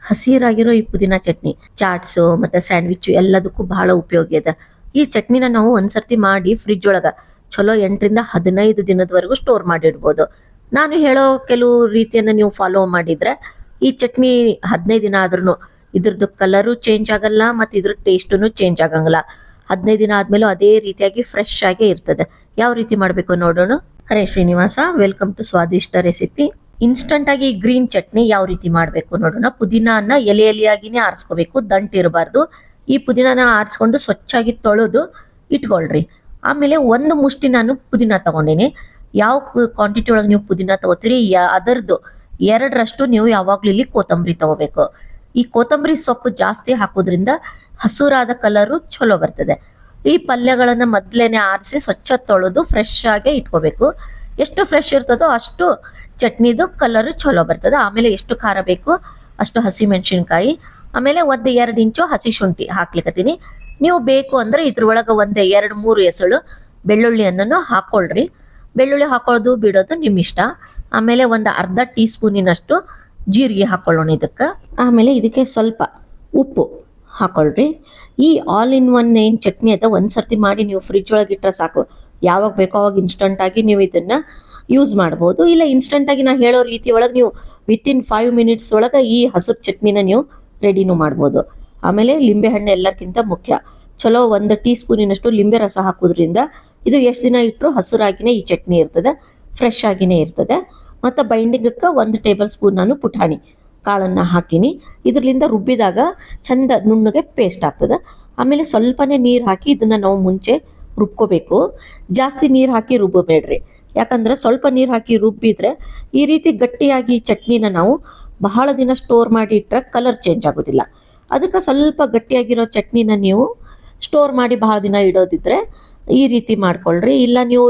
ಹಸಿರಾಗಿರೋ ಈ ಪುದೀನ ಚಟ್ನಿ ಚಾಟ್ಸ್ ಮತ್ತೆ ಸ್ಯಾಂಡ್ವಿಚ್ ಎಲ್ಲದಕ್ಕೂ ಬಹಳ ಉಪಯೋಗಿ ಇದೆ. ಈ ಚಟ್ನಿನ ನಾವು ಒಂದ್ಸರ್ತಿ ಮಾಡಿ ಫ್ರಿಜ್ ಒಳಗ ಚಲೋ 8ರಿಂದ 15 ದಿನದವರೆಗೂ ಸ್ಟೋರ್ ಮಾಡಿಡ್ಬೋದು. ನಾನು ಹೇಳೋ ಕೆಲವು ರೀತಿಯನ್ನ ನೀವು ಫಾಲೋ ಮಾಡಿದ್ರೆ ಈ ಚಟ್ನಿ 15 ದಿನ ಆದ್ರೂ ಇದ್ರದ್ದು ಕಲರು ಚೇಂಜ್ ಆಗಲ್ಲ ಮತ್ತೆ ಇದ್ರ ಟೇಸ್ಟುನು ಚೇಂಜ್ ಆಗಂಗಿಲ್ಲ. 15 ದಿನ ಆದ್ಮೇಲೂ ಅದೇ ರೀತಿಯಾಗಿ ಫ್ರೆಶ್ ಆಗೇ ಇರ್ತದೆ. ಯಾವ ರೀತಿ ಮಾಡ್ಬೇಕು ನೋಡೋಣ. Hare Srinivasa, welcome to Swadishta recipe. Instant ಆಗಿ ಗ್ರೀನ್ ಚಟ್ನಿ ಯಾವ ರೀತಿ ಮಾಡ್ಬೇಕು ನೋಡೋಣ. ಪುದೀನಾನ ಎಲೆ ಎಲೆಯಾಗಿನೇ ಆರಿಸ್ಕೋಬೇಕು, ದಂಟು ಇರಬಾರ್ದು. ಈ ಪುದೀನಾನ ಆರಿಸ್ಕೊಂಡು ಸ್ವಚ್ಛಾಗಿ ತೊಳೆದು ಇಟ್ಕೊಳ್ರಿ. ಆಮೇಲೆ ಒಂದು ಮುಷ್ಟಿ ನಾನು ಪುದೀನ ತಗೊಂಡಿನಿ. ಯಾವ ಕ್ವಾಂಟಿಟಿ ಒಳಗೆ ನೀವು ಪುದೀನ ತಗೋತೀರಿ ಅದರದ್ದು 2ರಷ್ಟು ನೀವು ಯಾವಾಗ್ಲೂ ಇಲ್ಲಿ ಕೊತ್ತಂಬರಿ ತಗೋಬೇಕು. ಈ ಕೊತ್ತಂಬರಿ ಸೊಪ್ಪು ಜಾಸ್ತಿ ಹಾಕೋದ್ರಿಂದ ಹಸುರಾದ ಕಲರು ಚಲೋ ಬರ್ತದೆ. ಈ ಪಲ್ಯಗಳನ್ನ ಮೊದ್ಲೇನೆ ಆರಿಸಿ ಸ್ವಚ್ಛ ತೊಳೆದು ಫ್ರೆಶ್ ಆಗಿ ಇಟ್ಕೋಬೇಕು. ಎಷ್ಟು ಫ್ರೆಶ್ ಇರ್ತದೋ ಅಷ್ಟು ಚಟ್ನಿದು ಕಲರ್ ಚಲೋ ಬರ್ತದೆ. ಆಮೇಲೆ ಎಷ್ಟು ಖಾರ ಬೇಕು ಅಷ್ಟು ಹಸಿ ಮೆಣಸಿನ್ಕಾಯಿ, ಆಮೇಲೆ 1-2 ಇಂಚು ಹಸಿ ಶುಂಠಿ ಹಾಕ್ಲಿಕ್ಕತ್ತೀನಿ. ನೀವು ಬೇಕು ಅಂದ್ರೆ ಇದ್ರೊಳಗೆ 2-3 ಎಸಳು ಬೆಳ್ಳುಳ್ಳಿಯನ್ನು ಹಾಕೊಳ್ರಿ. ಬೆಳ್ಳುಳ್ಳಿ ಹಾಕೊಳ್ಳೋದು ಬಿಡೋದು ನಿಮ್ಮ ಇಷ್ಟ. ಆಮೇಲೆ ಒಂದು ಅರ್ಧ ಟೀ ಸ್ಪೂನಿನಷ್ಟು ಜೀರಿಗೆ ಹಾಕೊಳ್ಳೋಣ ಇದಕ್ಕೆ. ಆಮೇಲೆ ಇದಕ್ಕೆ ಸ್ವಲ್ಪ ಉಪ್ಪು ಹಾಕೊಳ್ರಿ. ಈ ಆಲ್ ಇನ್ ಒನ್ ಏನು ಚಟ್ನಿ ಅದ ಒಂದ್ಸರ್ತಿ ಮಾಡಿ ನೀವು ಫ್ರಿಜ್ ಒಳಗೆ ಇಟ್ಟರೆ ಸಾಕು. ಯಾವಾಗ ಬೇಕೋ ಅವಾಗ ಇನ್ಸ್ಟಂಟ್ ಆಗಿ ನೀವು ಇದನ್ನ ಯೂಸ್ ಮಾಡ್ಬೋದು. ಇಲ್ಲ ಇನ್ಸ್ಟಂಟ್ ಆಗಿ ನಾ ಹೇಳೋ ರೀತಿ ಒಳಗೆ ನೀವು ವಿತಿನ್ 5 ಮಿನಿಟ್ಸ್ ಒಳಗೆ ಈ ಹಸಿರು ಚಟ್ನಿನ ನೀವು ರೆಡಿನೂ ಮಾಡ್ಬೋದು. ಆಮೇಲೆ ಲಿಂಬೆ ಹಣ್ಣು ಎಲ್ಲಕ್ಕಿಂತ ಮುಖ್ಯ. ಚಲೋ 1 ಟೀ ಸ್ಪೂನಿನಷ್ಟು ಲಿಂಬೆ ರಸ ಹಾಕೋದ್ರಿಂದ ಇದು ಎಷ್ಟು ದಿನ ಇಟ್ಟರು ಹಸುರಾಗಿನೇ ಈ ಚಟ್ನಿ ಇರ್ತದೆ, ಫ್ರೆಶ್ ಆಗಿನೇ ಇರ್ತದೆ. ಮತ್ತು ಬೈಂಡಿಂಗಕ್ಕೆ 1 ಟೇಬಲ್ ಸ್ಪೂನ್ ನಾನು ಪುಟಾಣಿ ಕಾಳನ್ನು ಹಾಕಿನಿ. ಇದರಿಂದ ರುಬ್ಬಿದಾಗ ಚಂದ ನುಣ್ಣಗೆ ಪೇಸ್ಟ್ ಆಗ್ತದೆ. ಆಮೇಲೆ ಸ್ವಲ್ಪನೇ ನೀರು ಹಾಕಿ ಇದನ್ನು ನಾವು ಮುಂಚೆ ರುಬ್ಕೋಬೇಕು. ಜಾಸ್ತಿ ನೀರು ಹಾಕಿ ರುಬ್ಬಬೇಡ್ರಿ, ಯಾಕಂದ್ರೆ ಸ್ವಲ್ಪ ನೀರು ಹಾಕಿ ರುಬ್ಬಿದ್ರೆ ಈ ರೀತಿ ಗಟ್ಟಿಯಾಗಿ ಚಟ್ನಿನ ನಾವು ಬಹಳ ದಿನ ಸ್ಟೋರ್ ಮಾಡಿ ಇಟ್ಟರೆ ಕಲರ್ ಚೇಂಜ್ ಆಗೋದಿಲ್ಲ. ಅದಕ್ಕೆ ಸ್ವಲ್ಪ ಗಟ್ಟಿಯಾಗಿರೋ ಚಟ್ನಿನ ನೀವು ಸ್ಟೋರ್ ಮಾಡಿ ಬಹಳ ದಿನ ಇಡೋದಿದ್ರೆ ಈ ರೀತಿ ಮಾಡ್ಕೊಳ್ರಿ. ಇಲ್ಲ ನೀವು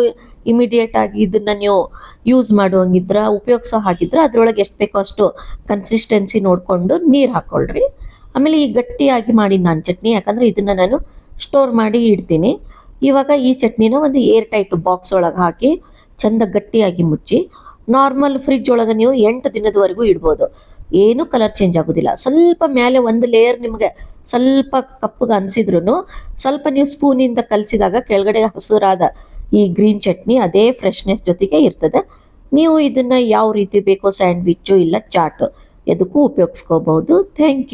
ಇಮಿಡಿಯೇಟ್ ಆಗಿ ಇದನ್ನ ನೀವು ಯೂಸ್ ಮಾಡುವಂಗಿದ್ರೆ ಉಪಯೋಗಿಸೋ ಹಾಗಿದ್ರೆ ಅದರೊಳಗೆ ಎಷ್ಟು ಬೇಕೋ ಅಷ್ಟು ಕನ್ಸಿಸ್ಟೆನ್ಸಿ ನೋಡಿಕೊಂಡು ನೀರು ಹಾಕ್ಕೊಳ್ರಿ. ಆಮೇಲೆ ಈ ಗಟ್ಟಿಯಾಗಿ ಮಾಡಿ ನಾನು ಚಟ್ನಿ, ಯಾಕಂದರೆ ಇದನ್ನು ನಾನು ಸ್ಟೋರ್ ಮಾಡಿ ಇಡ್ತೀನಿ. ಇವಾಗ ಈ ಚಟ್ನಿನ ಒಂದು ಏರ್ ಟೈಟ್ ಬಾಕ್ಸ್ ಒಳಗೆ ಹಾಕಿ ಚಂದ ಗಟ್ಟಿಯಾಗಿ ಮುಚ್ಚಿ ನಾರ್ಮಲ್ ಫ್ರಿಜ್ ಒಳಗೆ ನೀವು 8 ದಿನದವರೆಗೂ ಇಡ್ಬೋದು. ಏನು ಕಲರ್ ಚೇಂಜ್ ಆಗೋದಿಲ್ಲ. ಸ್ವಲ್ಪ ಮೇಲೆ ಒಂದು ಲೇಯರ್ ನಿಮಗೆ ಸ್ವಲ್ಪ ಕಪ್ಪಗೆ ಅನಿಸಿದ್ರು ಸ್ವಲ್ಪ ನೀವು ಸ್ಪೂನಿಂದ ಕಲಸಿದಾಗ ಕೆಳಗಡೆ ಹಸುರಾದ ಈ ಗ್ರೀನ್ ಚಟ್ನಿ ಅದೇ ಫ್ರೆಶ್ನೆಸ್ ಜೊತೆಗೆ ಇರ್ತದೆ. ನೀವು ಇದನ್ನು ಯಾವ ರೀತಿ ಬೇಕೋ ಸ್ಯಾಂಡ್ವಿಚ್ಚು ಇಲ್ಲ ಚಾಟು ಎದಕ್ಕೂ ಉಪಯೋಗಿಸ್ಕೋಬಹುದು. Thank you.